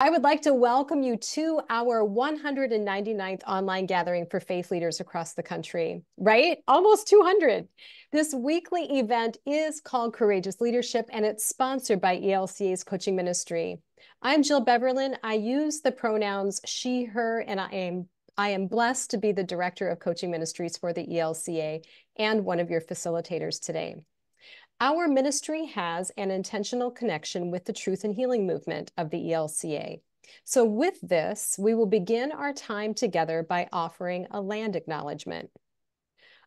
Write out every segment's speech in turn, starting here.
I would like to welcome you to our 199th online gathering for faith leaders across the country, right? Almost 200. This weekly event is called Courageous Leadership, and it's sponsored by ELCA's coaching ministry. I'm Jill Beverlin. I use the pronouns she, her, and I am blessed to be the director of coaching ministries for the ELCA and one of your facilitators today. Our ministry has an intentional connection with the truth and healing movement of the ELCA. So with this, we will begin our time together by offering a land acknowledgement.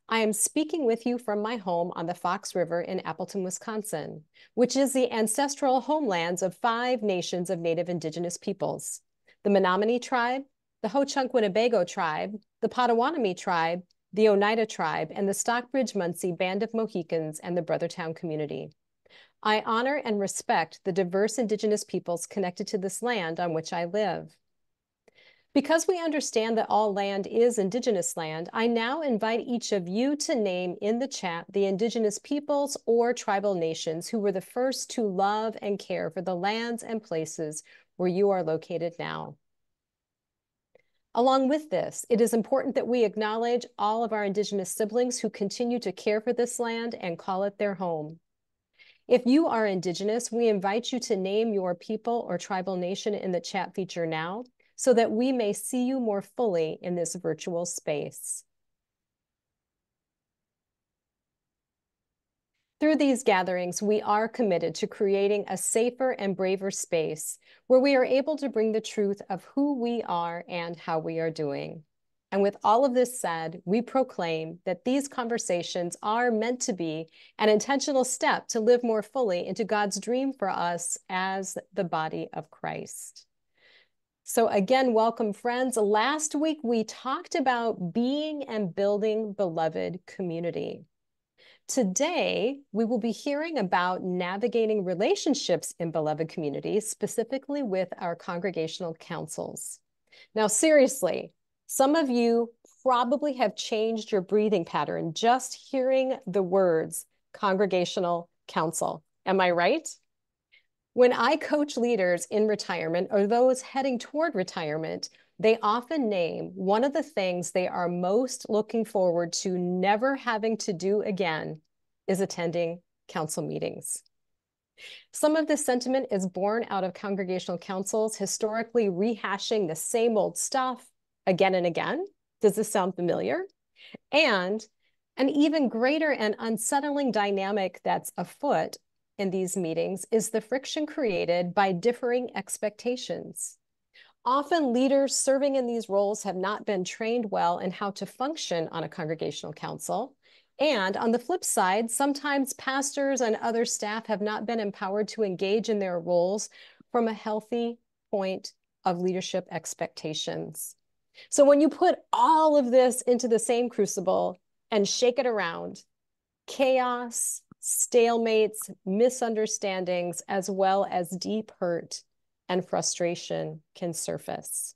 I am speaking with you from my home on the Fox River in Appleton, Wisconsin, which is the ancestral homelands of 5 nations of Native Indigenous peoples: the Menominee tribe, the Ho-Chunk Winnebago tribe, the Potawatomi tribe, the Oneida tribe, and the Stockbridge-Munsee Band of Mohicans and the Brothertown community. I honor and respect the diverse Indigenous peoples connected to this land on which I live. Because we understand that all land is Indigenous land, I now invite each of you to name in the chat the Indigenous peoples or tribal nations who were the first to love and care for the lands and places where you are located now. Along with this, it is important that we acknowledge all of our Indigenous siblings who continue to care for this land and call it their home. If you are Indigenous, we invite you to name your people or tribal nation in the chat feature now so that we may see you more fully in this virtual space. Through these gatherings, we are committed to creating a safer and braver space where we are able to bring the truth of who we are and how we are doing. And with all of this said, we proclaim that these conversations are meant to be an intentional step to live more fully into God's dream for us as the body of Christ. So again, welcome, friends. Last week, we talked about being and building beloved community. Today, we will be hearing about navigating relationships in beloved communities, specifically with our congregational councils. Now, seriously, some of you probably have changed your breathing pattern just hearing the words congregational council. Am I right? When I coach leaders in retirement or those heading toward retirement, they often name one of the things they are most looking forward to never having to do again is attending council meetings. Some of this sentiment is born out of congregational councils historically rehashing the same old stuff again and again. Does this sound familiar? And an even greater and unsettling dynamic that's afoot in these meetings is the friction created by differing expectations. Often leaders serving in these roles have not been trained well in how to function on a congregational council. And on the flip side, sometimes pastors and other staff have not been empowered to engage in their roles from a healthy point of leadership expectations. So when you put all of this into the same crucible and shake it around, chaos, stalemates, misunderstandings, as well as deep hurt and frustration can surface.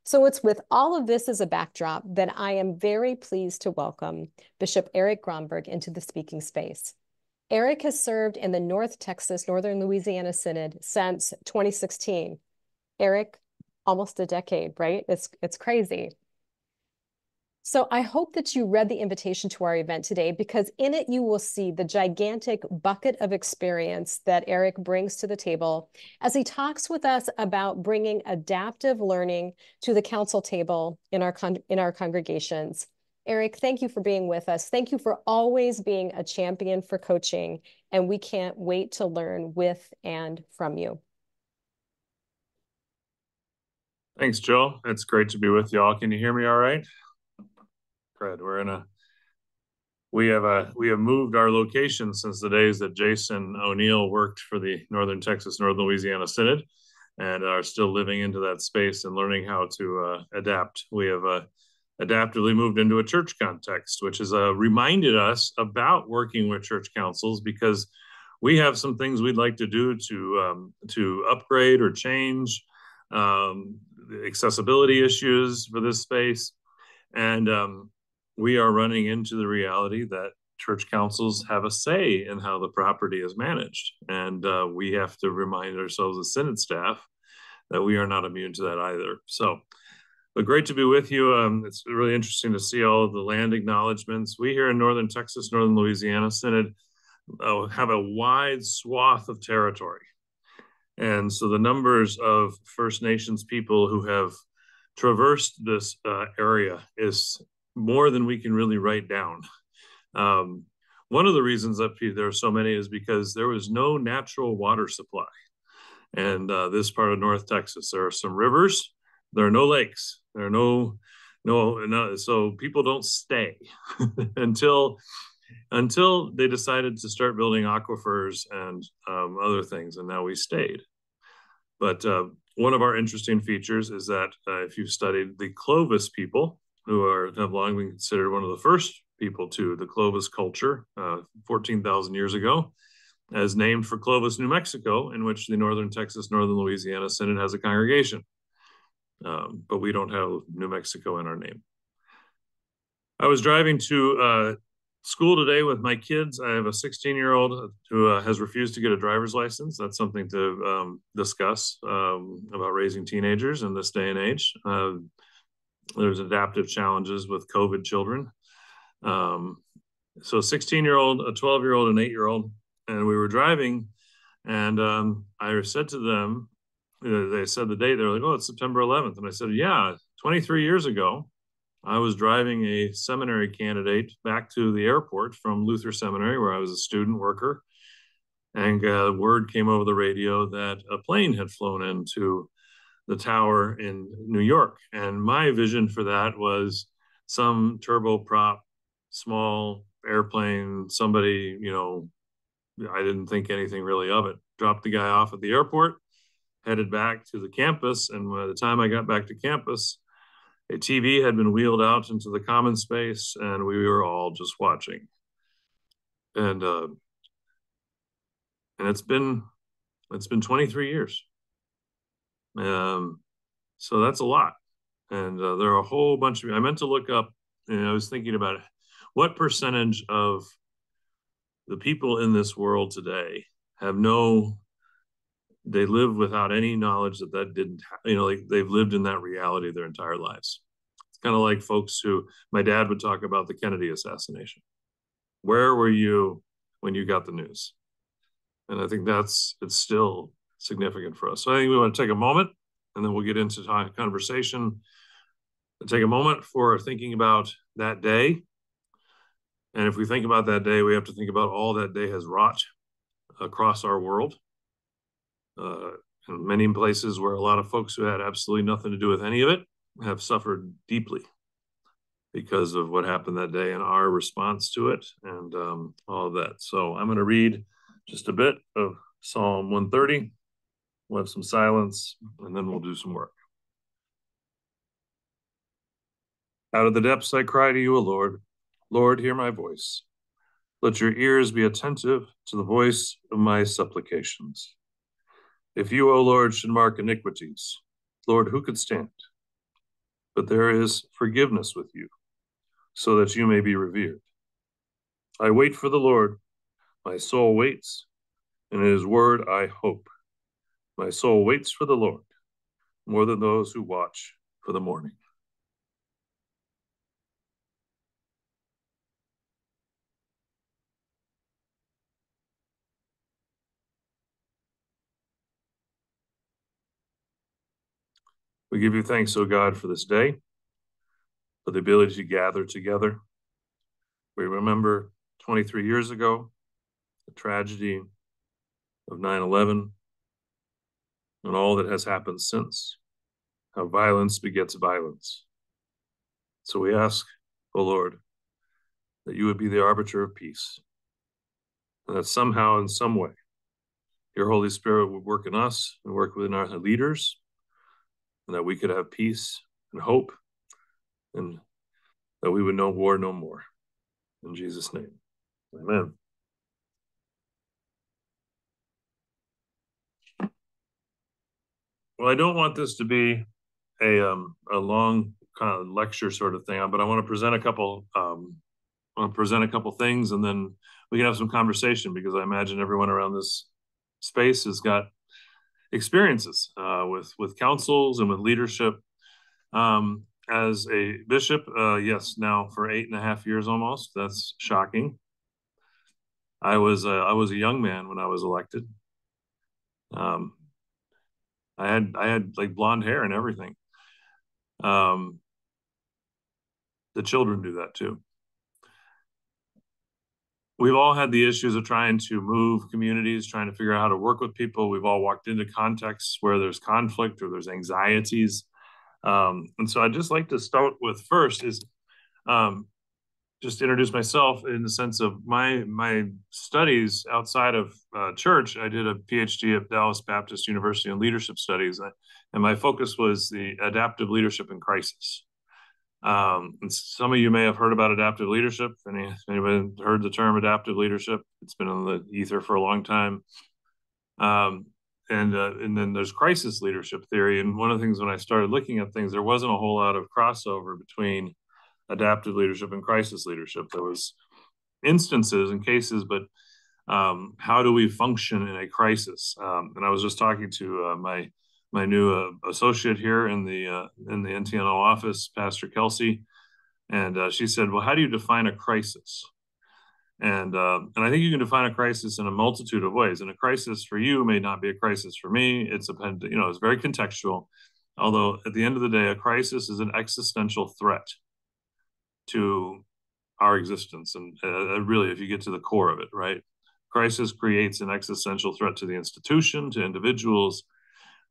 So it's with all of this as a backdrop that I am very pleased to welcome Bishop Erik Gronberg into the speaking space. Erik has served in the North Texas-Northern Louisiana Synod since 2016. Erik, almost a decade, right? It's crazy. So I hope that you read the invitation to our event today, because in it you will see the gigantic bucket of experience that Erik brings to the table as he talks with us about bringing adaptive learning to the council table in our congregations. Erik, thank you for being with us. Thank you for always being a champion for coaching, and we can't wait to learn with and from you. Thanks, Jill. It's great to be with y'all. Can you hear me all right? We have moved our location since the days that Jason O'Neill worked for the Northern Texas-Northern Louisiana Synod, and are still living into that space and learning how to adapt. We have adaptively moved into a church context, which has reminded us about working with church councils, because we have some things we'd like to do to upgrade or change accessibility issues for this space. And we are running into the reality that church councils have a say in how the property is managed. And we have to remind ourselves as Synod staff that we are not immune to that either. So, but great to be with you. It's really interesting to see all of the land acknowledgements. We here in Northern Texas-Northern Louisiana Synod have a wide swath of territory. And so the numbers of First Nations people who have traversed this area is more than we can really write down. One of the reasons up here there are so many is because there was no natural water supply. And this part of North Texas, there are some rivers, there are no lakes, there are no, so people don't stay until they decided to start building aquifers and other things, and now we stayed. But one of our interesting features is that if you've studied the Clovis people, who have long been considered one of the first people to the Clovis culture 14,000 years ago, as named for Clovis, New Mexico, in which the Northern Texas-Northern Louisiana Synod has a congregation. But we don't have New Mexico in our name. I was driving to school today with my kids. I have a 16-year-old who has refused to get a driver's license. That's something to discuss about raising teenagers in this day and age. There's adaptive challenges with COVID children. So a 16-year-old, a 12-year-old, an 8-year-old, and we were driving, and I said to them, they said the date, they're like, oh, it's September 11th. And I said, yeah, 23 years ago, I was driving a seminary candidate back to the airport from Luther Seminary, where I was a student worker. And word came over the radio that a plane had flown into the tower in New York. And my vision for that was some turboprop, small airplane, somebody, I didn't think anything really of it. Dropped the guy off at the airport, headed back to the campus. And by the time I got back to campus, a TV had been wheeled out into the common space, and we were all just watching. And it's been 23 years. So that's a lot. And there are a whole bunch of, I meant to look up, and I was thinking about it, what percentage of the people in this world today they live without any knowledge that didn't, like they've lived in that reality their entire lives. It's kind of like folks who, my dad would talk about the Kennedy assassination. Where were you when you got the news? And I think it's still significant for us. So I think we want to take a moment, and then we'll get into conversation. And take a moment for thinking about that day. And if we think about that day, we have to think about all that day has wrought across our world. In many places where a lot of folks who had absolutely nothing to do with any of it have suffered deeply because of what happened that day and our response to it and all of that. So I'm going to read just a bit of Psalm 130. We'll have some silence, and then we'll do some work. Out of the depths I cry to you, O Lord. Lord, hear my voice. Let your ears be attentive to the voice of my supplications. If you, O Lord, should mark iniquities, Lord, who could stand? But there is forgiveness with you, so that you may be revered. I wait for the Lord. My soul waits, and in his word I hope. My soul waits for the Lord, more than those who watch for the morning. We give you thanks, O God, for this day, for the ability to gather together. We remember 23 years ago, the tragedy of 9/11 and all that has happened since, how violence begets violence. So we ask, O Lord, that you would be the arbiter of peace, and that somehow, in some way, your Holy Spirit would work in us and work within our leaders, and that we could have peace and hope, and that we would know war no more. In Jesus' name, amen. Well, I don't want this to be a long kind of lecture sort of thing, but I want to present a couple things, and then we can have some conversation, because I imagine everyone around this space has got experiences with councils and with leadership. As a bishop, yes, now for 8.5 years almost. That's shocking. I was a young man when I was elected. I had like blonde hair and everything. The children do that too. We've all had the issues of trying to move communities, trying to figure out how to work with people. We've all walked into contexts where there's conflict or there's anxieties. And so I'd just like to start with first is just introduce myself in the sense of my studies outside of church. I did a PhD at Dallas Baptist University in leadership studies, and my focus was the adaptive leadership in crisis. And some of you may have heard about adaptive leadership. Anybody heard the term adaptive leadership? It's been in the ether for a long time. And then there's crisis leadership theory. And one of the things when I started looking at things, there wasn't a whole lot of crossover between adaptive leadership and crisis leadership. There was instances and cases, but how do we function in a crisis? And I was just talking to my new associate here in the NTNO office, Pastor Kelsey, and she said, "Well, how do you define a crisis?" And I think you can define a crisis in a multitude of ways. And a crisis for you may not be a crisis for me. It's it's very contextual. Although at the end of the day, a crisis is an existential threat to our existence, and really, if you get to the core of it, right? Crisis creates an existential threat to the institution, to individuals.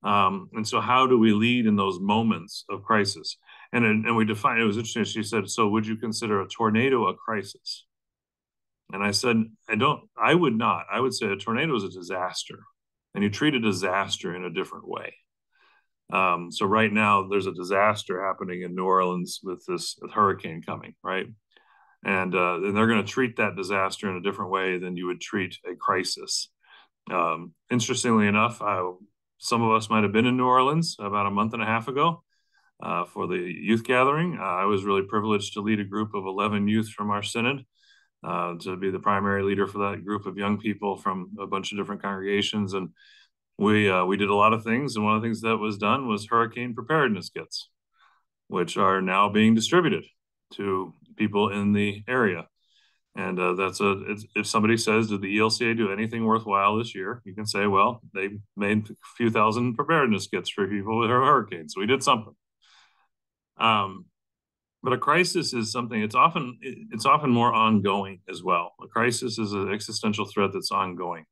And so how do we lead in those moments of crisis? And we define, it was interesting. She said, "So would you consider a tornado a crisis?" And I said, I would not. I would say a tornado is a disaster, and you treat a disaster in a different way. So right now there's a disaster happening in New Orleans with this hurricane coming, right? And they're going to treat that disaster in a different way than you would treat a crisis. Interestingly enough, some of us might have been in New Orleans about a month and a half ago for the youth gathering. I was really privileged to lead a group of 11 youth from our synod, to be the primary leader for that group of young people from a bunch of different congregations. And we did a lot of things. And one of the things that was done was hurricane preparedness kits, which are now being distributed to people in the area. And if somebody says, did the ELCA do anything worthwhile this year? You can say, well, they made a few thousand preparedness kits for people with hurricanes. So we did something. But a crisis is something, it's often more ongoing as well. A crisis is an existential threat that's ongoing.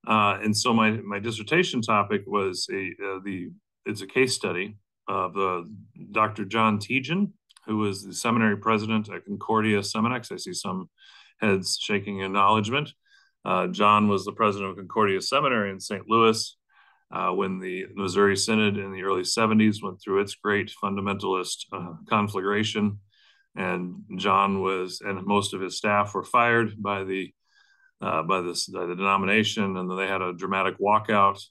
And so my dissertation topic was it's a case study of Dr. John Tejan, who was the seminary president at Concordia Seminex. I see some heads shaking acknowledgement. John was the president of Concordia Seminary in St. Louis when the Missouri Synod in the early 70s went through its great fundamentalist conflagration. And John and most of his staff were fired by the denomination, and then they had a dramatic walkout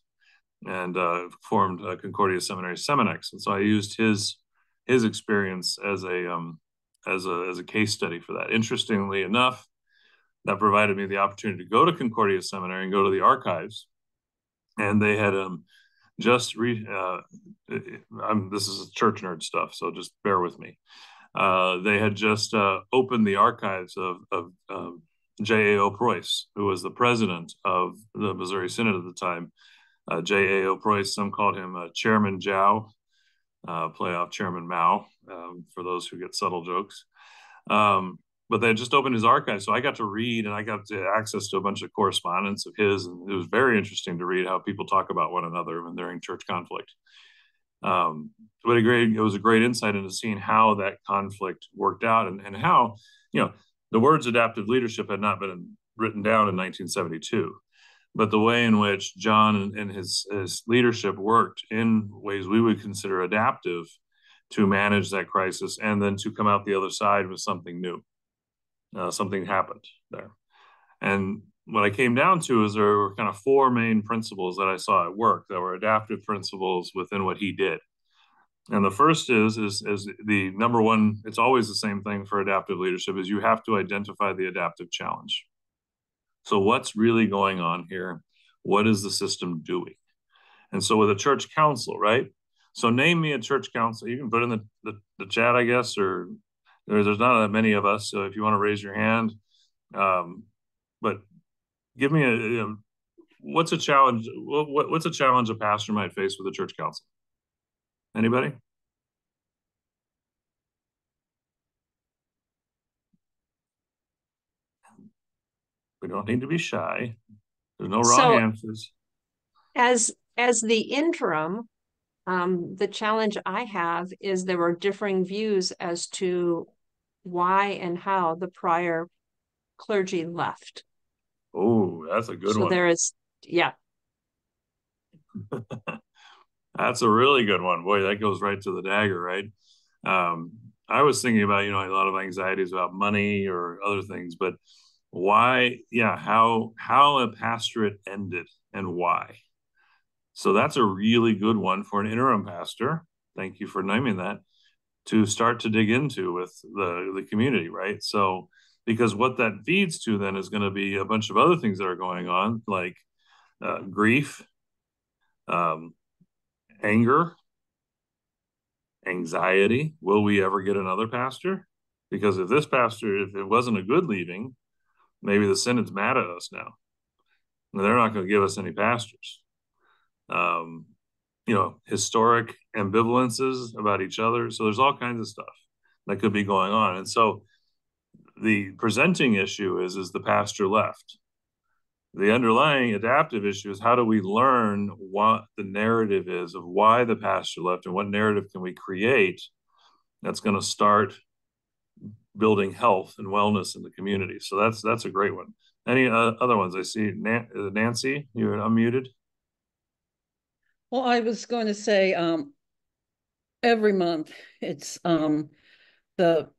and formed Concordia Seminary Seminex. And so I used his experience as a case study for that. Interestingly enough, that provided me the opportunity to go to Concordia Seminary and go to the archives, and they had this is church nerd stuff, so just bear with me. They had just opened the archives of J.A.O. Preuss, who was the president of the Missouri Synod at the time. J.A.O. Preuss, some called him Chairman Jow, play off Chairman Mao, for those who get subtle jokes. But they just opened his archive, so I got to read, and I got access to a bunch of correspondence of his, and it was very interesting to read how people talk about one another when they're in church conflict. But it was a great insight into seeing how that conflict worked out, and how, the words adaptive leadership had not been written down in 1972, but the way in which John and his leadership worked in ways we would consider adaptive to manage that crisis, and then to come out the other side with something new. Something happened there. And what I came down to is there were kind of four main principles that I saw at work that were adaptive principles within what he did. And the first is the number one, it's always the same thing for adaptive leadership, is you have to identify the adaptive challenge. So what's really going on here? What is the system doing? And so with a church council, right? So name me a church council. You can put in the chat, I guess, or there's not that many of us. So if you want to raise your hand, but give me what's a challenge? What's a challenge a pastor might face with a church council? Anybody? We don't need to be shy. There's no wrong answers. As the interim, the challenge I have is there were differing views as to why and how the prior clergy left. Oh, that's a good one. So there is, yeah. That's a really good one. Boy, that goes right to the dagger, right? I was thinking about, a lot of anxieties about money or other things, but why, how a pastorate ended and why. So that's a really good one for an interim pastor. Thank you for naming that, to start to dig into with the community, right? So, because what that feeds to then is going to be a bunch of other things that are going on, like grief, anger, anxiety. Will we ever get another pastor? Because if it wasn't a good leaving, maybe the Synod's mad at us now. And they're not going to give us any pastors. Historic ambivalences about each other. So there's all kinds of stuff that could be going on. And so the presenting issue is the pastor left. The underlying adaptive issue is how do we learn what the narrative is of why the pastor left and what narrative can we create that's going to start building health and wellness in the community. So that's a great one. Any other ones? I see Nancy, you're unmuted. Well, I was going to say every month it's the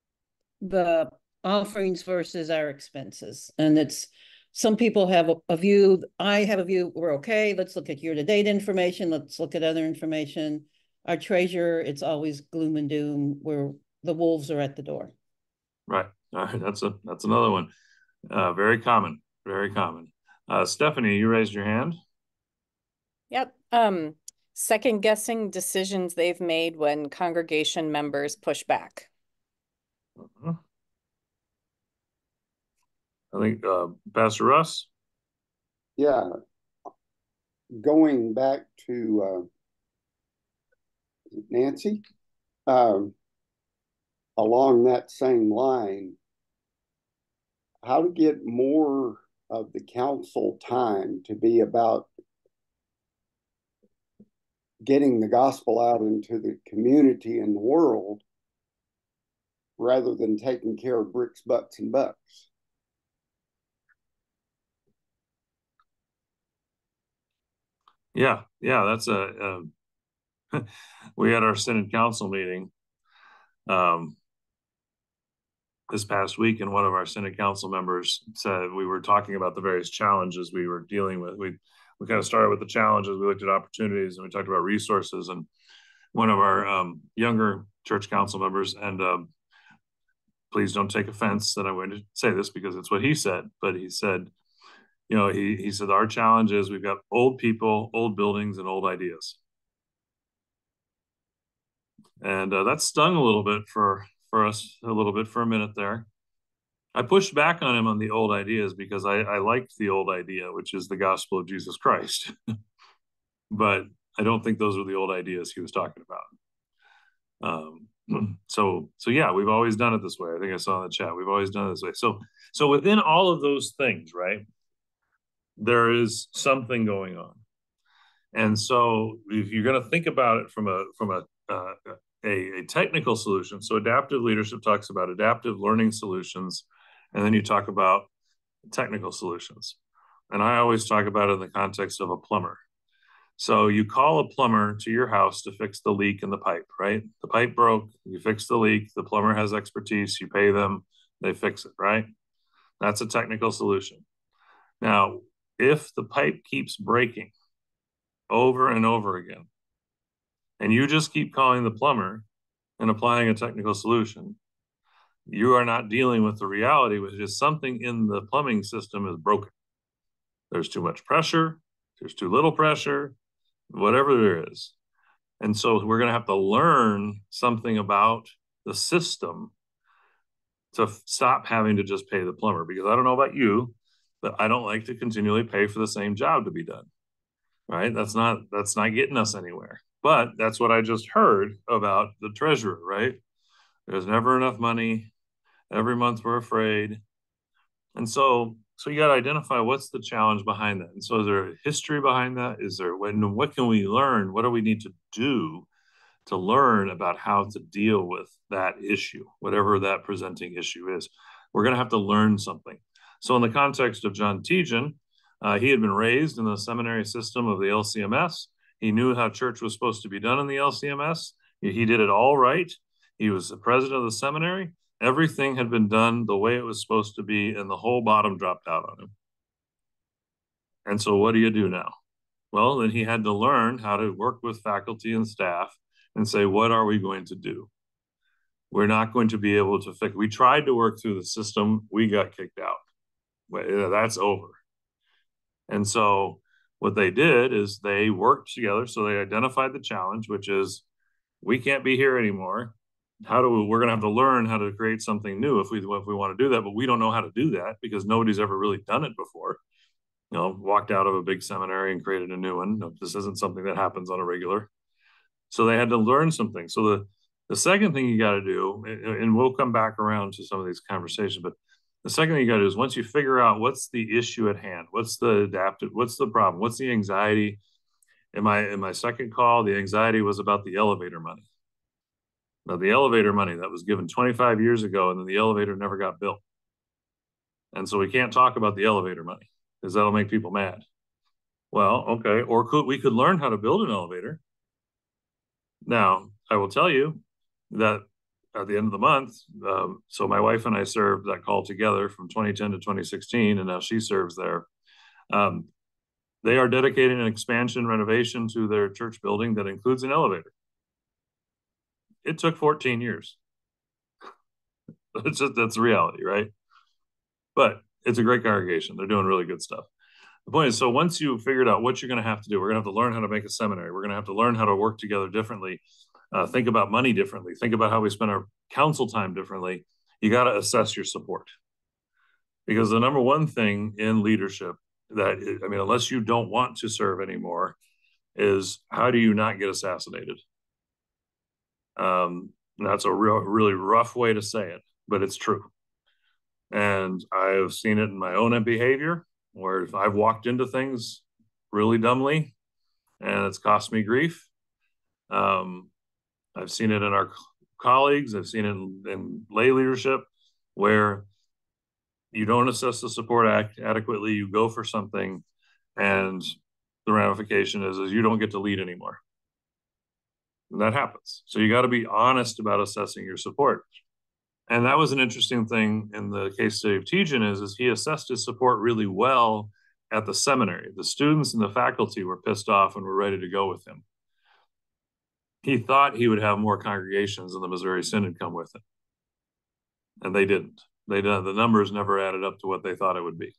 offerings versus our expenses. And it's some people have a view, I have a view, we're okay, let's look at year-to-date information, let's look at other information. Our treasurer, it's always gloom and doom where the wolves are at the door. Right. All right. That's another one. Very common. Very common. Stephanie, you raised your hand. Yep. Second guessing decisions they've made when congregation members push back. I think Pastor Russ. Yeah. Going back to Nancy, along that same line, how to get more of the council time to be about getting the gospel out into the community and the world rather than taking care of bricks, butts, and bucks. Yeah, that's we had our Synod Council meeting this past week, and one of our Synod Council members said we were talking about the various challenges we were dealing with. We kind of started with the challenges, we looked at opportunities, and we talked about resources. And one of our younger church council members, and please don't take offense that I'm going to say this because it's what he said, but he said, he said, our challenge is we've got old people, old buildings, and old ideas. And that stung a little bit for us, a little bit for a minute there. I pushed back on him on the old ideas because I liked the old idea, which is the gospel of Jesus Christ. But I don't think those are the old ideas he was talking about. So yeah, we've always done it this way. I think I saw in the chat, we've always done it this way. So within all of those things, right, there is something going on. And so if you're going to think about it from a technical solution, so adaptive leadership talks about adaptive learning solutions, and then you talk about technical solutions. And I always talk about it in the context of a plumber. So you call a plumber to your house to fix the leak in the pipe, right? The pipe broke, you fix the leak, the plumber has expertise, you pay them, they fix it, right? That's a technical solution. Now, if the pipe keeps breaking over and over again, and you just keep calling the plumber and applying a technical solution, you are not dealing with the reality, which is something in the plumbing system is broken. There's too much pressure, there's too little pressure, whatever there is. And so we're going to have to learn something about the system to stop having to just pay the plumber, because I don't know about you, but I don't like to continually pay for the same job to be done. Right? That's not getting us anywhere. But that's what I just heard about the treasurer, right? There's never enough money. Every month we're afraid. And so you got to identify what's the challenge behind that. And so is there a history behind that? Is there, what can we learn? What do we need to do to learn about how to deal with that issue, whatever that presenting issue is? We're going to have to learn something. So in the context of John Tejan, he had been raised in the seminary system of the LCMS. He knew how church was supposed to be done in the LCMS. He did it all right. He was the president of the seminary. Everything had been done the way it was supposed to be, and the whole bottom dropped out on him. And so what do you do now? Well, then he had to learn how to work with faculty and staff and say, what are we going to do? We're not going to be able to fix. We tried to work through the system. We got kicked out. That's over. And so what they did is they worked together. So they identified the challenge, which is we can't be here anymore. We're going to have to learn how to create something new if we want to do that, but we don't know how to do that because nobody's ever really done it before. Walked out of a big seminary and created a new one. No, this isn't something that happens on a regular. So they had to learn something. So the second thing you got to do, and we'll come back around to some of these conversations, but the second thing you got to do is once you figure out what's the issue at hand, what's the problem, what's the anxiety. In my second call, the anxiety was about the elevator money. Now, the elevator money that was given 25 years ago, and then the elevator never got built. And so we can't talk about the elevator money because that'll make people mad. Well, okay, or we could learn how to build an elevator. Now, I will tell you that at the end of the month, so my wife and I served that call together from 2010 to 2016, and now she serves there. They are dedicating an expansion renovation to their church building that includes an elevator. It took 14 years. That's reality, right? But it's a great congregation. They're doing really good stuff. The point is, so once you figured out what you're going to have to do, we're going to have to learn how to make a seminary. We're going to have to learn how to work together differently, think about money differently, think about how we spend our council time differently. You got to assess your support. Because the number one thing in leadership unless you don't want to serve anymore, is how do you not get assassinated? That's a really rough way to say it, but it's true. And I've seen it in my own behavior, where I've walked into things really dumbly and it's cost me grief. I've seen it in our colleagues. I've seen it in lay leadership, where you don't assess the support adequately. You go for something, and the ramification is you don't get to lead anymore. And that happens. So you got to be honest about assessing your support. And that was an interesting thing in the case study of Tejan is he assessed his support really well at the seminary. The students and the faculty were pissed off and were ready to go with him. He thought he would have more congregations in the Missouri Synod come with him. And they didn't. The numbers never added up to what they thought it would be.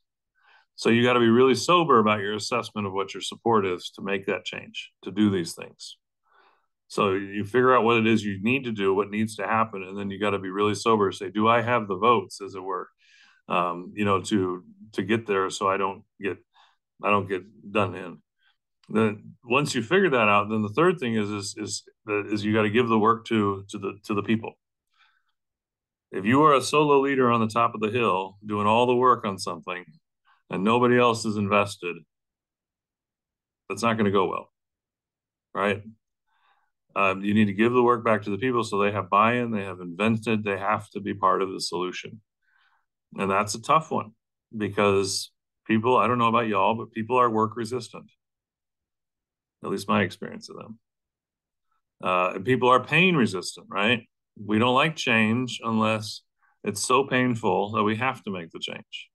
So you got to be really sober about your assessment of what your support is to make that change, to do these things. So you figure out what it is you need to do, what needs to happen, and then you got to be really sober. Say, do I have the votes, as it were, to get there, so I don't get done in. Then once you figure that out, then the third thing is you got to give the work to the people. If you are a solo leader on the top of the hill doing all the work on something, and nobody else is invested, that's not going to go well, right? You need to give the work back to the people so they have buy-in, they have invented, they have to be part of the solution. And that's a tough one because people, I don't know about y'all, but people are work resistant. At least my experience of them. And people are pain resistant, right? We don't like change unless it's so painful that we have to make the change.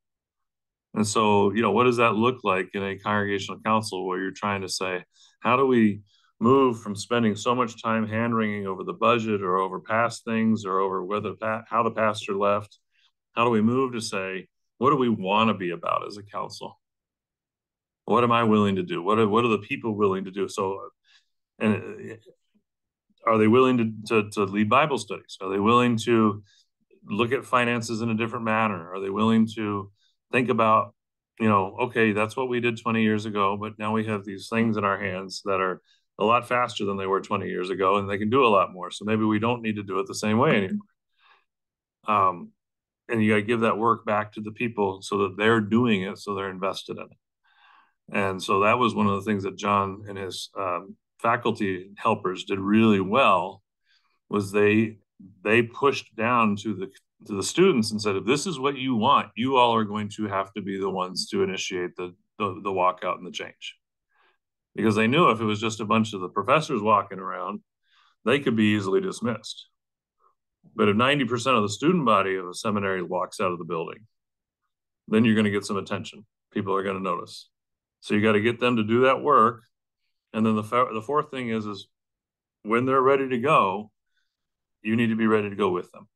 And so, what does that look like in a congregational council where you're trying to say, how do we move from spending so much time hand-wringing over the budget or over past things or over how the pastor left? How do we move to say, what do we want to be about as a council? What am I willing to do? What are the people willing to do? So, and are they willing to lead Bible studies? Are they willing to look at finances in a different manner? Are they willing to think about, okay, that's what we did 20 years ago, but now we have these things in our hands that are a lot faster than they were 20 years ago, and they can do a lot more. So maybe we don't need to do it the same way anymore. And you got to give that work back to the people so that they're doing it, so they're invested in it. And so that was one of the things that John and his faculty helpers did really well, was they pushed down to the students and said, if this is what you want, you all are going to have to be the ones to initiate the walkout and the change. Because they knew if it was just a bunch of the professors walking around, they could be easily dismissed. But if 90% of the student body of a seminary walks out of the building, then you're going to get some attention. People are going to notice. So you got to get them to do that work. And then the fourth thing is when they're ready to go, you need to be ready to go with them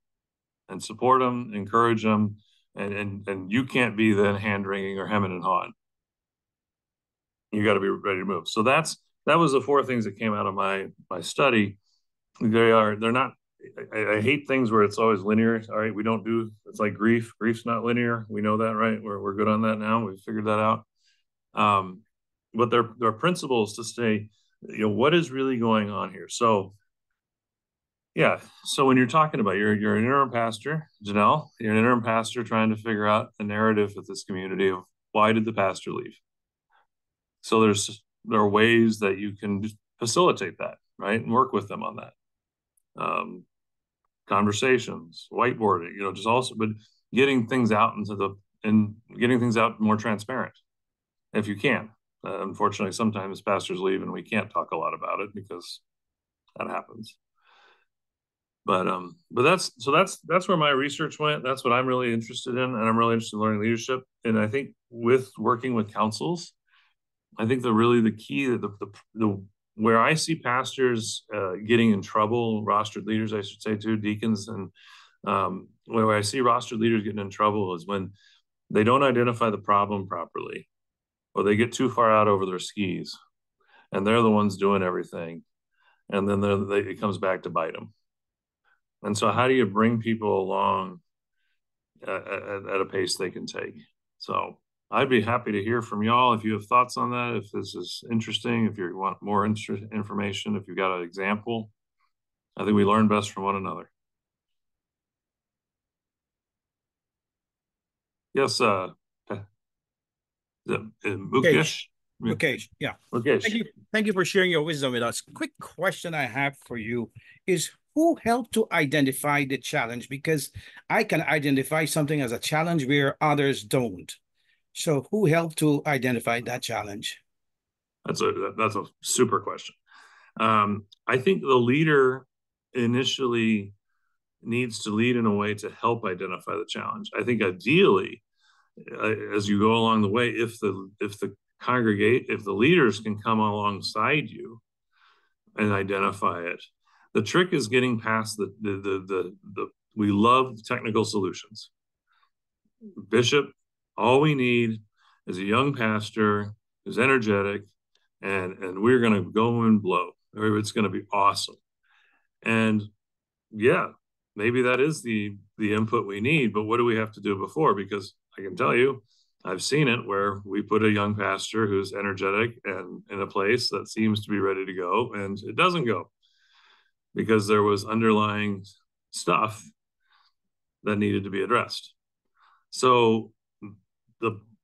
and support them, encourage them, and you can't be then hand-wringing or hemming and hawing. You got to be ready to move. So that was the four things that came out of my study. They're not, I hate things where it's always linear. All right, it's like grief. Grief's not linear. We know that, right? We're good on that now. We've figured that out. But there are principles to say, what is really going on here? So, yeah. So when you're talking about, you're an interim pastor, Janelle, you're an interim pastor trying to figure out the narrative of this community of why did the pastor leave? So there are ways that you can facilitate that, right? And work with them on that. Conversations, whiteboarding, just also, but getting things out getting things out more transparent if you can. Unfortunately, sometimes pastors leave and we can't talk a lot about it because that happens. But that's where my research went. That's what I'm really interested in, and I'm really interested in learning leadership. And I think with working with councils, I think the key, where I see pastors getting in trouble, rostered leaders, I should say, too, deacons, and where I see rostered leaders getting in trouble is when they don't identify the problem properly, or they get too far out over their skis, and they're the ones doing everything, and then it comes back to bite them. And so how do you bring people along at a pace they can take? So I'd be happy to hear from y'all if you have thoughts on that, if this is interesting, if you want more information, if you've got an example. I think we learn best from one another. Yes, Mukesh? Mukesh, yeah. Mukesh. Thank you for sharing your wisdom with us. Quick question I have for you is, who helped to identify the challenge? Because I can identify something as a challenge where others don't. So who helped to identify that challenge? That's a super question. I think the leader initially needs to lead in a way to help identify the challenge. I think ideally, as you go along the way, if the leaders can come alongside you and identify it. The trick is getting past we love technical solutions. Bishop, all we need is a young pastor who's energetic, and we're going to go and blow. It's going to be awesome. And yeah, maybe that is the input we need, but what do we have to do before? Because I can tell you, I've seen it where we put a young pastor who's energetic and in a place that seems to be ready to go, and it doesn't go because there was underlying stuff that needed to be addressed. So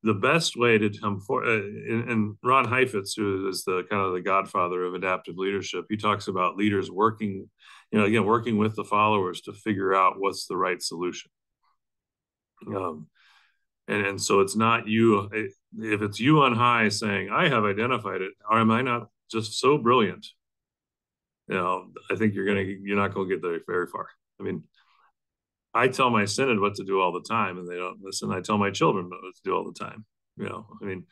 the best way to come forward, and Ron Heifetz, who is the kind of the godfather of adaptive leadership, he talks about leaders working with the followers to figure out what's the right solution. And so it's not you, if it's you on high saying, I have identified it, or am I not just so brilliant? I think you're not going to get very far. I mean, I tell my synod what to do all the time, and they don't listen. I tell my children what to do all the time. I mean,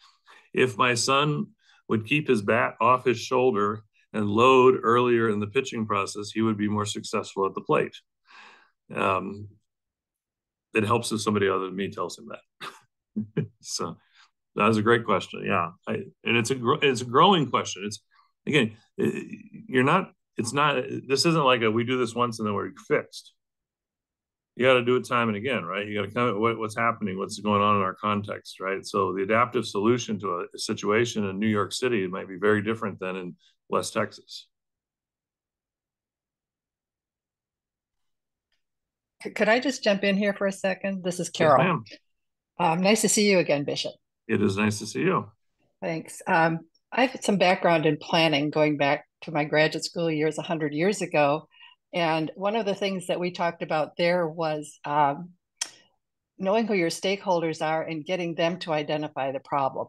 if my son would keep his bat off his shoulder and load earlier in the pitching process, he would be more successful at the plate. It helps if somebody other than me tells him that. So That's a great question. Yeah, and it's a growing question. It's again, this isn't like we do this once and then we're fixed. You got to do it time and again, right? You got to come at what's happening, what's going on in our context, right? So the adaptive solution to a situation in New York City might be very different than in West Texas. Could I just jump in here for a second? This is Carol. Yes, nice to see you again, Bishop. It is nice to see you. Thanks. I have some background in planning going back to my graduate school years 100 years ago. And one of the things that we talked about there was knowing who your stakeholders are and getting them to identify the problem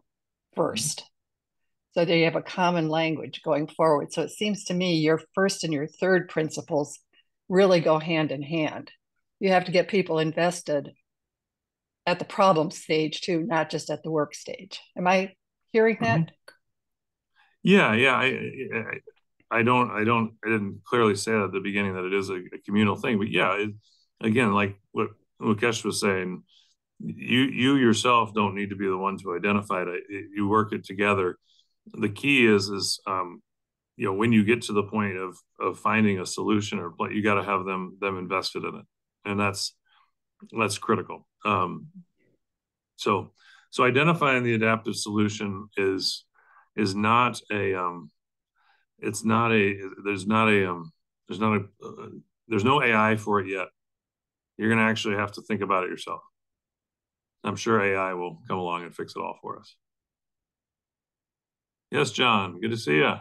first. So that you have a common language going forward. So it seems to me your first and your third principles really go hand in hand. You have to get people invested at the problem stage too, not just at the work stage. Am I hearing that? Yeah. I didn't clearly say at the beginning that it is a communal thing, but yeah, again, like what Mukesh was saying, you yourself don't need to be the one to identify it. You work it together. The key is when you get to the point of finding a solution or you got to have them invested in it, and that's critical. So identifying the adaptive solution is not a there's no AI for it yet. You're going to actually have to think about it yourself. I'm sure AI will come along and fix it all for us. Yes, John, good to see you.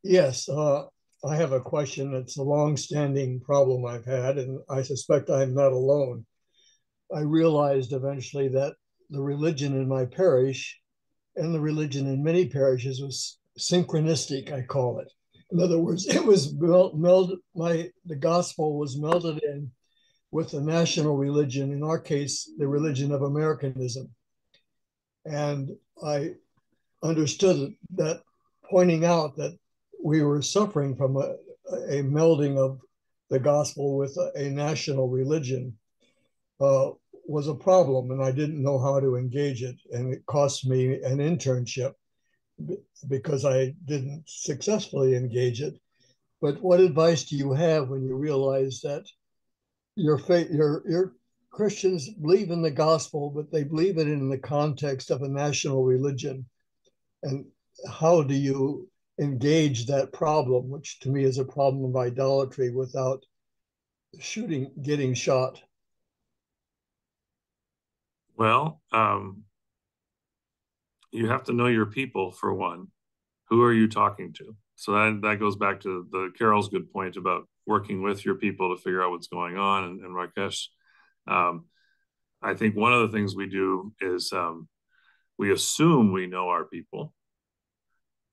Yes, I have a question. It's a long-standing problem I've had, and I suspect I'm not alone. I realized eventually that the religion in my parish and the religion in many parishes was synchronistic, I call it. In other words, it was the gospel was melded in with the national religion, in our case, the religion of Americanism. And I understood that, pointing out that we were suffering from a melding of the gospel with a national religion was a problem, and I didn't know how to engage it. And it cost me an internship because I didn't successfully engage it. But what advice do you have when you realize that your Christians believe in the gospel, but they believe it in the context of a national religion? And how do you engage that problem, which to me is a problem of idolatry, without getting shot? Well, you have to know your people, for one. Who are you talking to? So that goes back to Carol's good point about working with your people to figure out what's going on. And Rakesh, I think one of the things we do is we assume we know our people,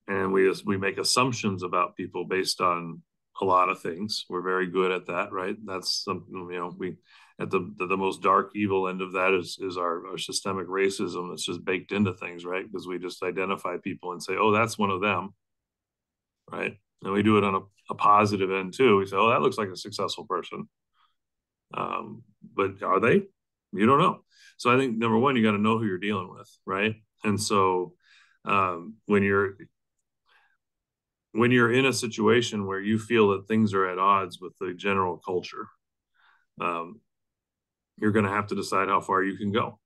and we make assumptions about people based on a lot of things. We're very good at that, right? That's something, we at the most dark evil end of that is our systemic racism that's just baked into things, right? Because we just identify people and say, oh, that's one of them, right? And we do it on a positive end too. We say, oh, that looks like a successful person. But are they? You don't know. So I think number one, you got to know who you're dealing with, right? And so when you're in a situation where you feel that things are at odds with the general culture, you're going to have to decide how far you can go.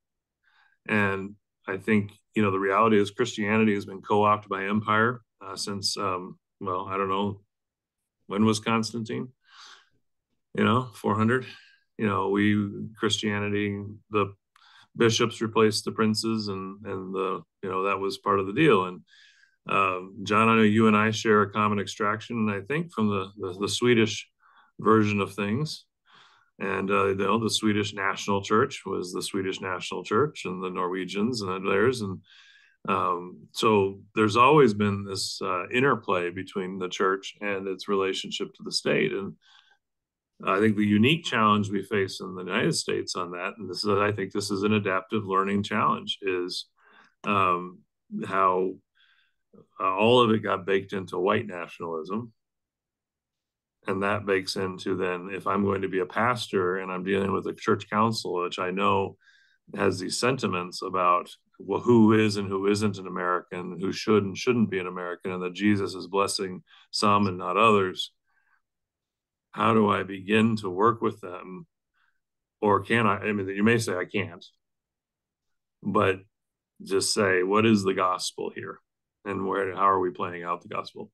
And I think, the reality is Christianity has been co-opted by empire since, I don't know, when was Constantine? 400. Christianity, the bishops replaced the princes, and that was part of the deal. And John, I know you and I share a common extraction, I think, from the Swedish version of things. And the Swedish National Church was the Swedish National Church, and the Norwegians and theirs. And so there's always been this interplay between the church and its relationship to the state. And I think the unique challenge we face in the United States on that, and I think this is an adaptive learning challenge, is how all of it got baked into white nationalism. And that bakes into then, if I'm going to be a pastor and I'm dealing with a church council, which I know has these sentiments about, well, who is and who isn't an American, who should and shouldn't be an American, and that Jesus is blessing some and not others. How do I begin to work with them? Or can I? I mean, you may say I can't, but just say, what is the gospel here? And how are we playing out the gospel?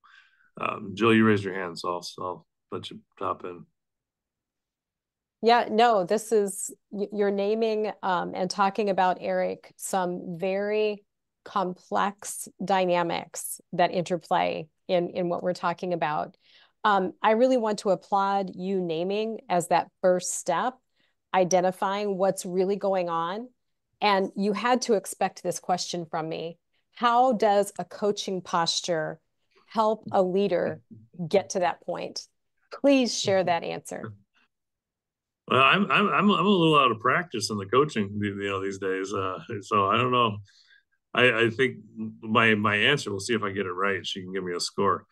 Jill, you raised your hand, so I'll let you hop in. Yeah, no, this is, you're naming and talking about, Erik, some very complex dynamics that interplay in what we're talking about. I really want to applaud you naming as that first step, identifying what's really going on. And you had to expect this question from me. How does a coaching posture help a leader get to that point? Please share that answer. Well, I'm a little out of practice in the coaching, these days. So I don't know. I think my answer, we'll see if I get it right. She can give me a score.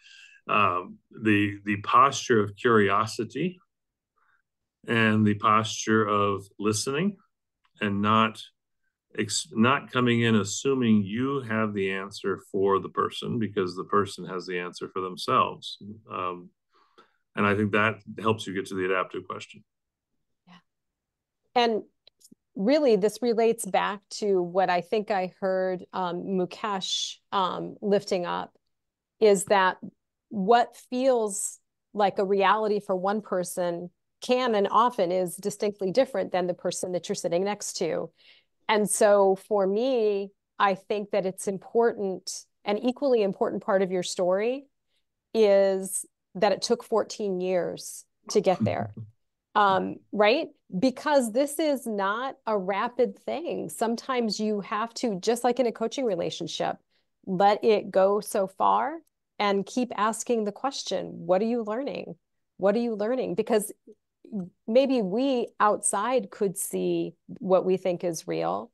The posture of curiosity and the posture of listening, and not coming in assuming you have the answer for the person, because the person has the answer for themselves. And I think that helps you get to the adaptive question. Yeah. And really, this relates back to what I think I heard Mukesh lifting up, is that what feels like a reality for one person can and often is distinctly different than the person that you're sitting next to. And so for me, I think that it's important, an equally important part of your story is that it took 14 years to get there. Right? Because this is not a rapid thing. Sometimes you have to, just like in a coaching relationship, let it go so far and keep asking the question, what are you learning? What are you learning? Because maybe we outside could see what we think is real,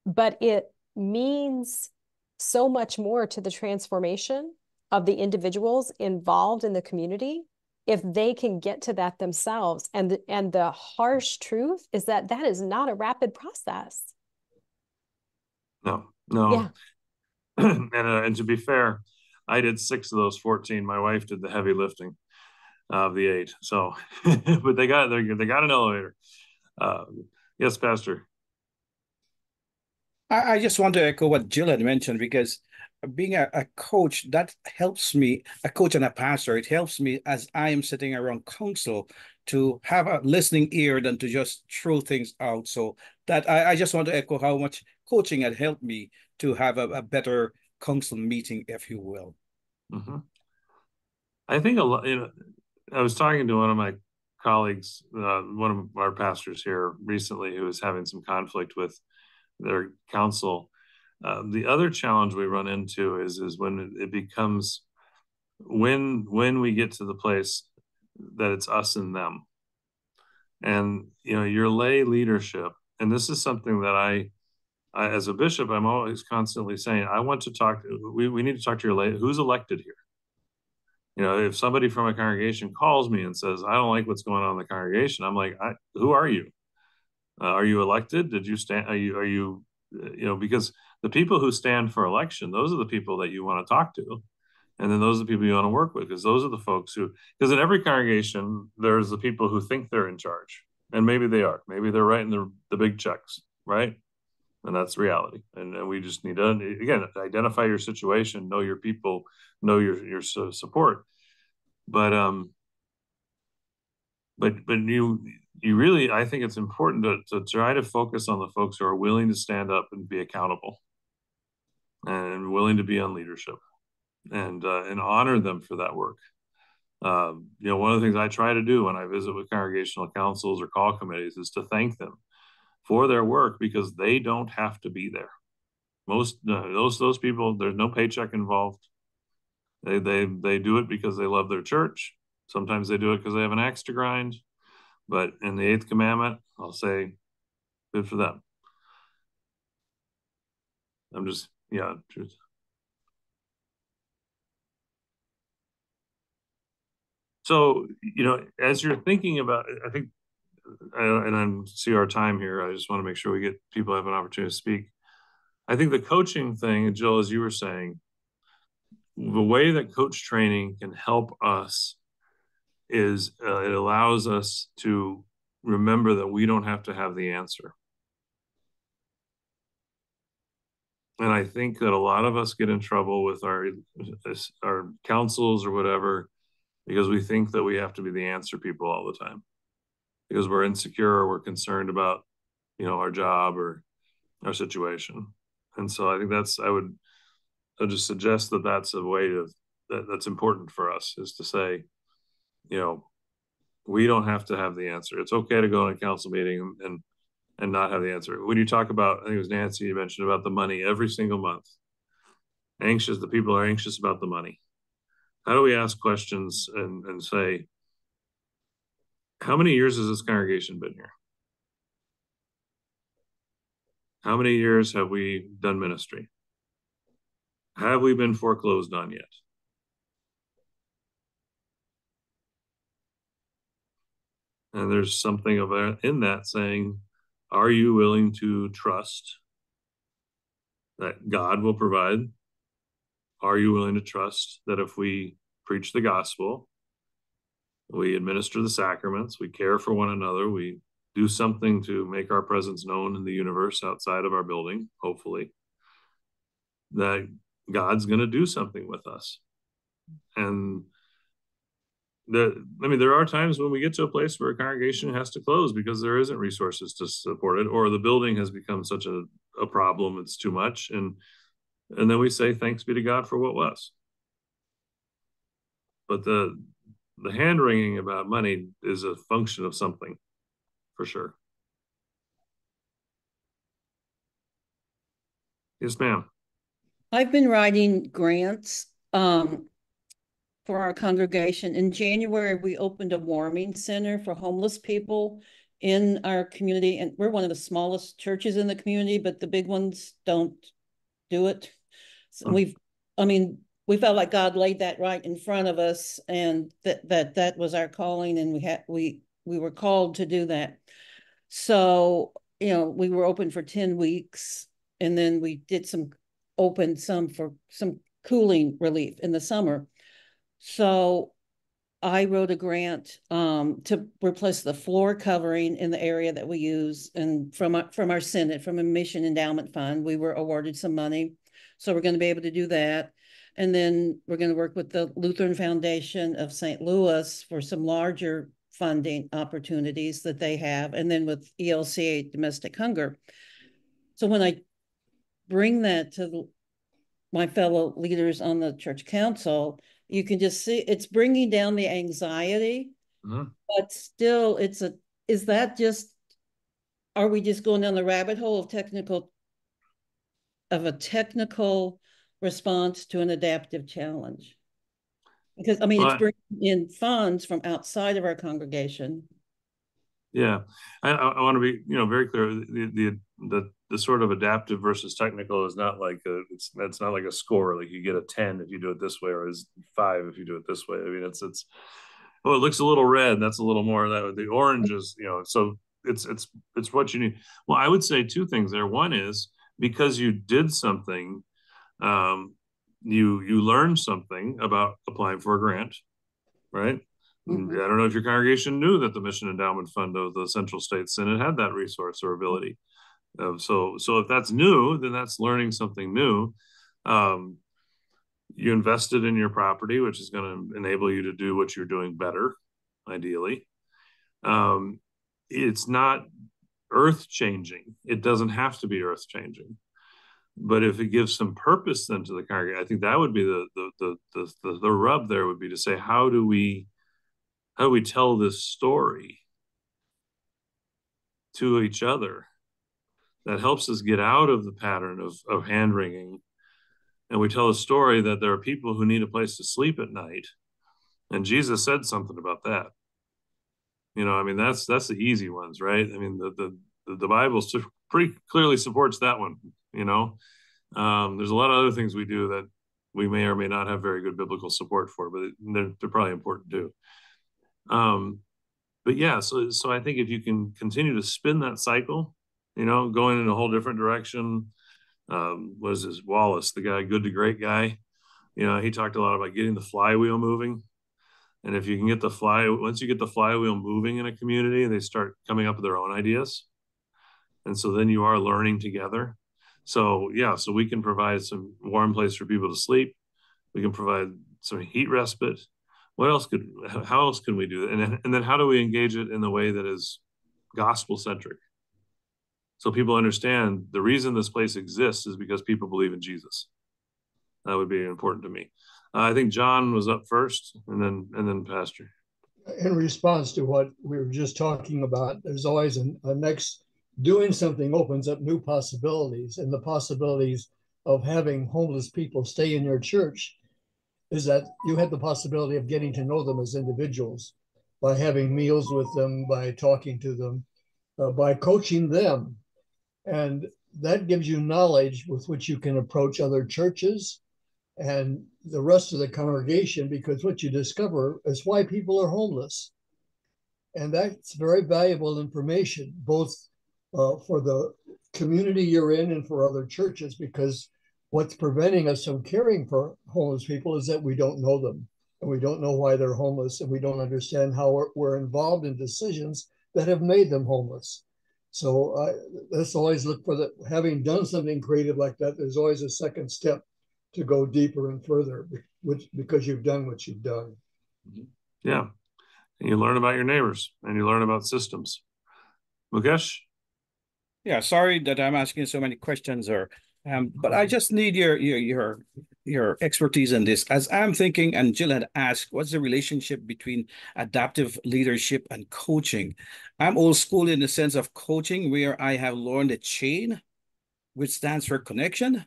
but it means so much more to the transformation of the individuals involved in the community if they can get to that themselves. And the harsh truth is that that is not a rapid process. No. Yeah. And to be fair, I did 6 of those 14. My wife did the heavy lifting of the 8. So, but they got an elevator. Yes, Pastor. I just want to echo what Jill had mentioned, because being a coach, that helps me, a coach and a pastor, it helps me as I am sitting around counsel to have a listening ear than to just throw things out. So that I just want to echo how much coaching had helped me to have a better council meeting, if you will. Mm-hmm. I think a lot, I was talking to one of my colleagues, one of our pastors here recently, who was having some conflict with their council. The other challenge we run into is when it becomes, when we get to the place that it's us and them. And your lay leadership, and this is something that I as a bishop, I'm always constantly saying, I want to talk, we need to talk to your lay, who's elected here. If somebody from a congregation calls me and says, I don't like what's going on in the congregation, I'm like, who are you? Are you elected? Did you stand? Are you, because the people who stand for election, those are the people that you want to talk to. And then those are the people you want to work with, because those are the folks because in every congregation, there's the people who think they're in charge. And maybe they are. Maybe they're writing the big checks, right? And that's reality. And we just need to, again, identify your situation, know your people, know your support. But you really, I think it's important to try to focus on the folks who are willing to stand up and be accountable and willing to be on leadership, and honor them for that work. One of the things I try to do when I visit with congregational councils or call committees is to thank them for their work, because they don't have to be there. Most those people, there's no paycheck involved. They do it because they love their church. Sometimes they do it because they have an axe to grind. But in the 8th commandment, I'll say, good for them. I'm just, truth. So, as you're thinking about, I think and I see our time here. I just want to make sure we get people have an opportunity to speak. I think the coaching thing, Jill, as you were saying, the way that coach training can help us is it allows us to remember that we don't have to have the answer. And I think that a lot of us get in trouble with our councils or whatever, because we think that we have to be the answer people all the time, because we're insecure or we're concerned about, our job or our situation. And so I think I'll just suggest that that's a way that's important for us, is to say, we don't have to have the answer. It's okay to go in a council meeting and not have the answer. When you talk about, I think it was Nancy, you mentioned about the money every single month. The people are anxious about the money. How do we ask questions and say, how many years has this congregation been here? How many years have we done ministry? Have we been foreclosed on yet? And there's something in that saying, are you willing to trust that God will provide? Are you willing to trust that if we preach the gospel, we administer the sacraments, we care for one another, we do something to make our presence known in the universe outside of our building, hopefully, that God's going to do something with us? And there are times when we get to a place where a congregation has to close because there isn't resources to support it, or the building has become such a problem, it's too much. And then we say, thanks be to God for what was. But the hand-wringing about money is a function of something, for sure. Yes, ma'am. I've been writing grants for our congregation. In January, we opened a warming center for homeless people in our community. And we're one of the smallest churches in the community, but the big ones don't do it. So we felt like God laid that right in front of us, and that was our calling, and we were called to do that. So, we were open for 10 weeks, and then we did opened some for some cooling relief in the summer. So I wrote a grant to replace the floor covering in the area that we use, and from our Synod, from a mission endowment fund, we were awarded some money. So we're going to be able to do that. And then we're going to work with the Lutheran Foundation of St. Louis for some larger funding opportunities that they have, and then with ELCA domestic hunger. So when I bring that to my fellow leaders on the church council, you can just see it's bringing down the anxiety, but still are we just going down the rabbit hole of a technical response to an adaptive challenge? Because it's bringing in funds from outside of our congregation. Yeah, I want to be very clear. The sort of adaptive versus technical is not like it's not like a score. Like you get a 10 if you do it this way, or is 5 if you do it this way. I mean, it looks a little red. That's a little more that the orange is So it's what you need. Well, I would say 2 things there. One is, because you did something, you learned something about applying for a grant, right? Mm-hmm. I don't know if your congregation knew that the Mission Endowment Fund of the Central State Synod had that resource or ability. So if that's new, then that's learning something new. You invested in your property, which is going to enable you to do what you're doing better, ideally. It's not earth-changing. It doesn't have to be earth-changing. But if it gives some purpose then to the congregation, I think that would be the rub there would be to say, how do we tell this story to each other that helps us get out of the pattern of hand-wringing, and we tell a story that there are people who need a place to sleep at night, and Jesus said something about that. That's the easy ones, right? I mean, the Bible pretty clearly supports that one. There's a lot of other things we do that we may or may not have very good biblical support for, but they're probably important too. but yeah, so I think if you can continue to spin that cycle, going in a whole different direction. What is this, Wallace, the guy, Good to Great guy? He talked a lot about getting the flywheel moving. And if you can get once you get the flywheel moving in a community, they start coming up with their own ideas. And so then you are learning together. So yeah, so we can provide some warm place for people to sleep. We can provide some heat respite. How else can we do that? And then how do we engage it in the way that is gospel centric? So people understand the reason this place exists is because people believe in Jesus. That would be important to me. I think John was up first, and then Pastor. In response to what we were just talking about, there's always a next. Doing something opens up new possibilities, and the possibilities of having homeless people stay in your church is that you have the possibility of getting to know them as individuals by having meals with them, by talking to them, by coaching them. And that gives you knowledge with which you can approach other churches and the rest of the congregation, because what you discover is why people are homeless. And that's very valuable information, both for the community you're in and for other churches, because what's preventing us from caring for homeless people is that we don't know them, and we don't know why they're homeless, and we don't understand how we're involved in decisions that have made them homeless. So let's always look for that. Having done something creative like that, there's always a second step to go deeper and further, because you've done what you've done. Yeah. And you learn about your neighbors, and you learn about systems. Mukesh? Yeah, sorry that I'm asking so many questions, but I just need your expertise in this. As I'm thinking, and Jill had asked, what's the relationship between adaptive leadership and coaching? I'm old school in the sense of coaching, where I have learned a chain, which stands for connection,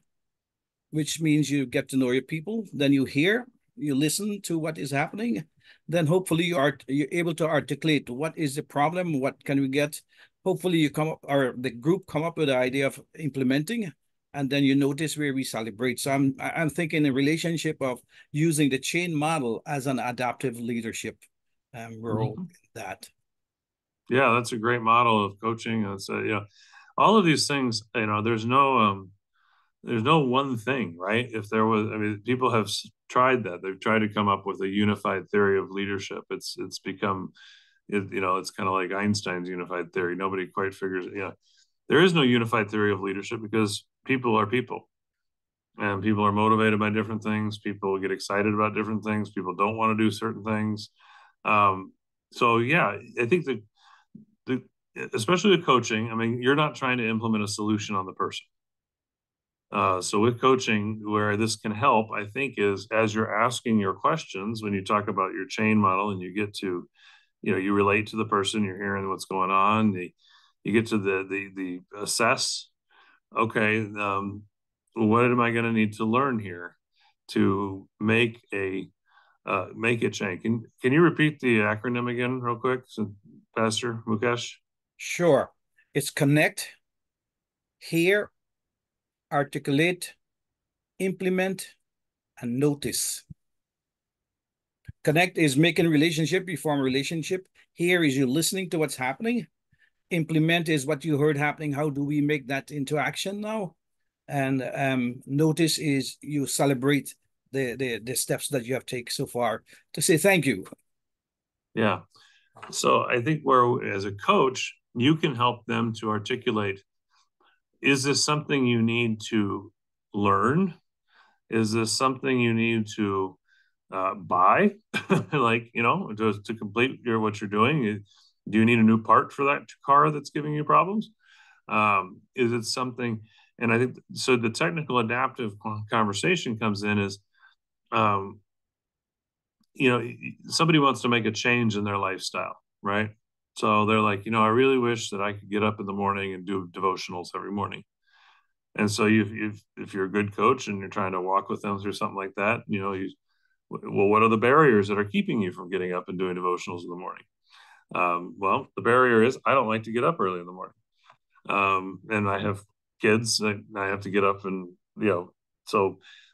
which means you get to know your people, then you hear, you listen to what is happening, then hopefully you're able to articulate what is the problem, what can we get. Hopefully you come up, or the group come up with the idea of implementing, and then you notice where we celebrate. So I'm thinking the relationship of using the chain model as an adaptive leadership role in that. Yeah, that's a great model of coaching. It's all of these things. There's no one thing, right? If there was, people have tried that. They've tried to come up with a unified theory of leadership. It's become, it's kind of like Einstein's unified theory. Nobody quite figures. There is no unified theory of leadership, because people are people, and people are motivated by different things. People get excited about different things. People don't want to do certain things. So yeah, I think that especially with coaching, you're not trying to implement a solution on the person. So with coaching, where this can help, I think, is as you're asking your questions, when you talk about your chain model and you get to, you relate to the person, you're hearing what's going on, you get to the assess, okay, what am I going to need to learn here to make a change? Can you repeat the acronym again real quick, Pastor Mukesh? Sure. It's connect, hear, articulate, implement, and notice. Connect is making relationship, you form a relationship. Hear is you listening to what's happening. Implement is what you heard happening. How do we make that into action now? And notice is you celebrate the steps that you have taken so far to say thank you. Yeah. So I think where, as a coach, you can help them to articulate, is this something you need to learn? Is this something you need to buy? To complete what you're doing? Do you need a new part for that car that's giving you problems? Is it something? And I think so. The technical adaptive conversation comes in is, somebody wants to make a change in their lifestyle, right? So they're like, I really wish that I could get up in the morning and do devotionals every morning. And so if you're a good coach and you're trying to walk with them through something like that, what are the barriers that are keeping you from getting up and doing devotionals in the morning? Well, the barrier is I don't like to get up early in the morning. And I have kids that I have to get up, and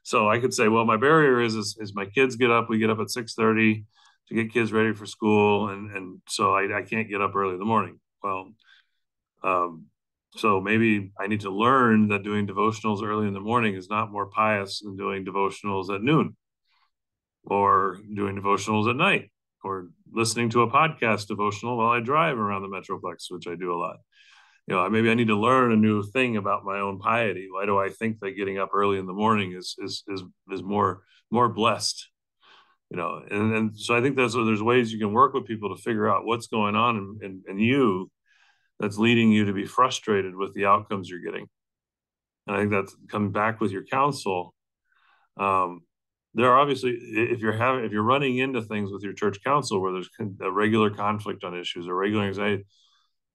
so I could say, well, my barrier is my kids get up. We get up at 6:30 to get kids ready for school, and so I can't get up early in the morning. Well, so maybe I need to learn that doing devotionals early in the morning is not more pious than doing devotionals at noon, or doing devotionals at night, or listening to a podcast devotional while I drive around the Metroplex, which I do a lot. Maybe I need to learn a new thing about my own piety. Why do I think that getting up early in the morning is more blessed? And so I think there's ways you can work with people to figure out what's going on in you that's leading you to be frustrated with the outcomes you're getting. And I think that's coming back with your counsel. There are obviously, if you're running into things with your church council where there's a regular conflict on issues or regular anxiety,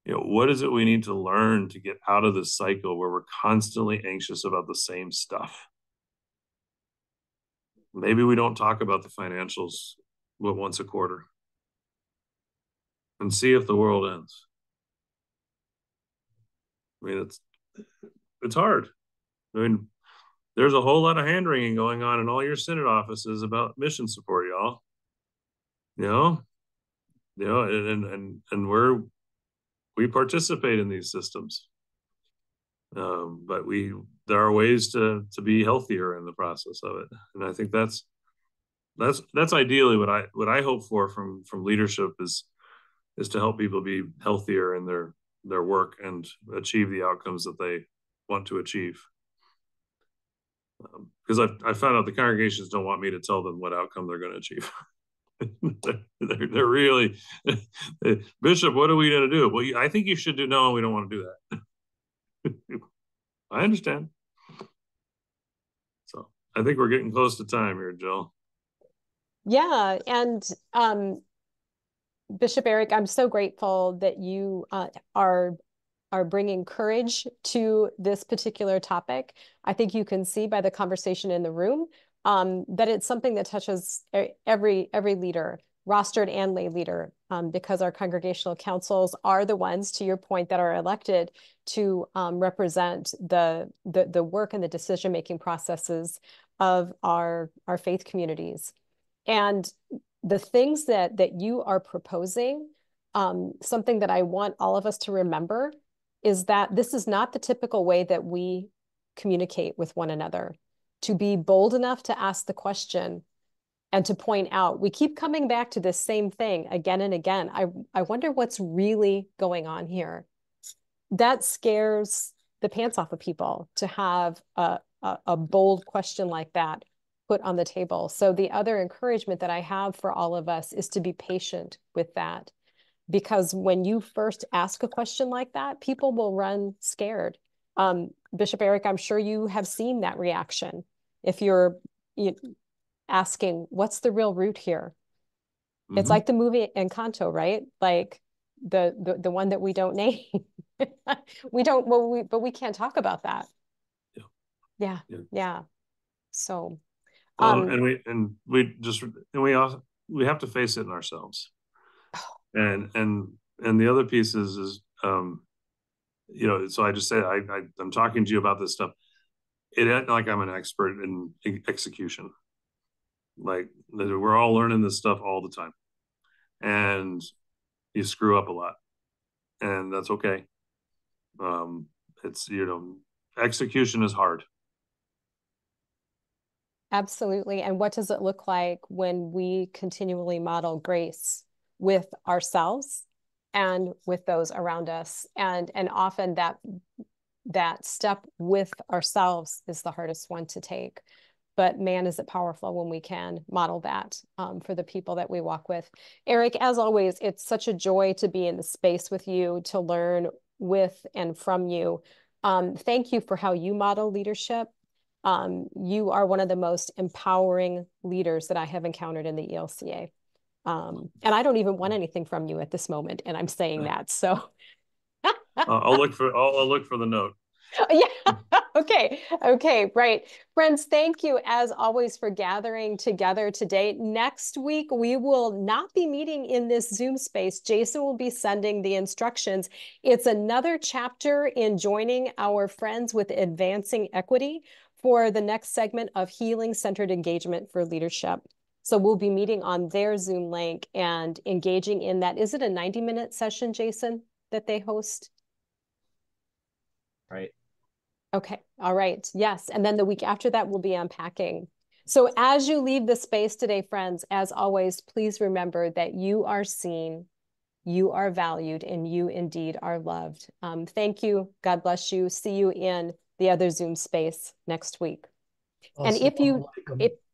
what is it we need to learn to get out of this cycle where we're constantly anxious about the same stuff? Maybe we don't talk about the financials but once a quarter and see if the world ends. I mean, it's hard. I mean, there's a whole lot of hand wringing going on in all your synod offices about mission support, y'all. And we participate in these systems, but there are ways to be healthier in the process of it, and I think that's ideally what I hope for from leadership is to help people be healthier in their work and achieve the outcomes that they want to achieve. Because I found out the congregations don't want me to tell them what outcome they're going to achieve. they're really, Bishop, what are we going to do? Well, I think you should do. No, we don't want to do that. I understand. So I think we're getting close to time here, Jill. Yeah, and Bishop Erik, I'm so grateful that you are bringing courage to this particular topic. I think you can see by the conversation in the room that it's something that touches every leader, rostered and lay leader, because our congregational councils are the ones, to your point, that are elected to represent the work and the decision-making processes of our faith communities. And the things that you are proposing, something that I want all of us to remember is that this is not the typical way that we communicate with one another. To be bold enough to ask the question and to point out, we keep coming back to this same thing again and again. I wonder what's really going on here. That scares the pants off of people to have a bold question like that put on the table. So the other encouragement that I have for all of us is to be patient with that. Because when you first ask a question like that, people will run scared. Bishop Erik, I'm sure you have seen that reaction. If you're asking, what's the real root here? Mm-hmm. It's like the movie Encanto, right? Like the one that we don't name. But we can't talk about that. Yeah. So, we have to face it in ourselves. And the other piece is so I just say I'm talking to you about this stuff. It ain't like I'm an expert in execution. Like, we're all learning this stuff all the time, and you screw up a lot, and that's okay. It's execution is hard. Absolutely. And what does it look like when we continually model grace with ourselves and with those around us? And often that step with ourselves is the hardest one to take. But man, is it powerful when we can model that for the people that we walk with. Erik, as always, it's such a joy to be in the space with you, to learn with and from you. Thank you for how you model leadership. You are one of the most empowering leaders that I have encountered in the ELCA. And I don't even want anything from you at this moment, and I'm saying that. So I'll look for the note. Yeah. Okay. Right. Friends, thank you as always for gathering together today. Next week, we will not be meeting in this Zoom space. Jason will be sending the instructions. It's another chapter in joining our friends with Advancing Equity for the next segment of Healing Centered Engagement for Leadership. So we'll be meeting on their Zoom link and engaging in that. Is it a 90-minute session, Jason, that they host? Right. Okay. All right. Yes. And then the week after that, we'll be unpacking. So as you leave the space today, friends, as always, please remember that you are seen, you are valued, and you indeed are loved. Thank you. God bless you. See you in the other Zoom space next week. And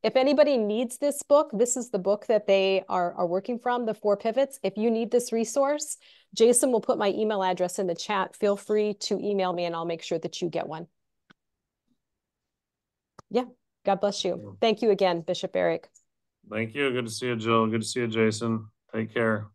if anybody needs this book, this is the book that they are working from, the 4 Pivots. If you need this resource, Jason will put my email address in the chat. Feel free to email me and I'll make sure that you get one. Yeah, God bless you. Thank you again, Bishop Erik. Thank you. Good to see you, Jill. Good to see you, Jason. Take care.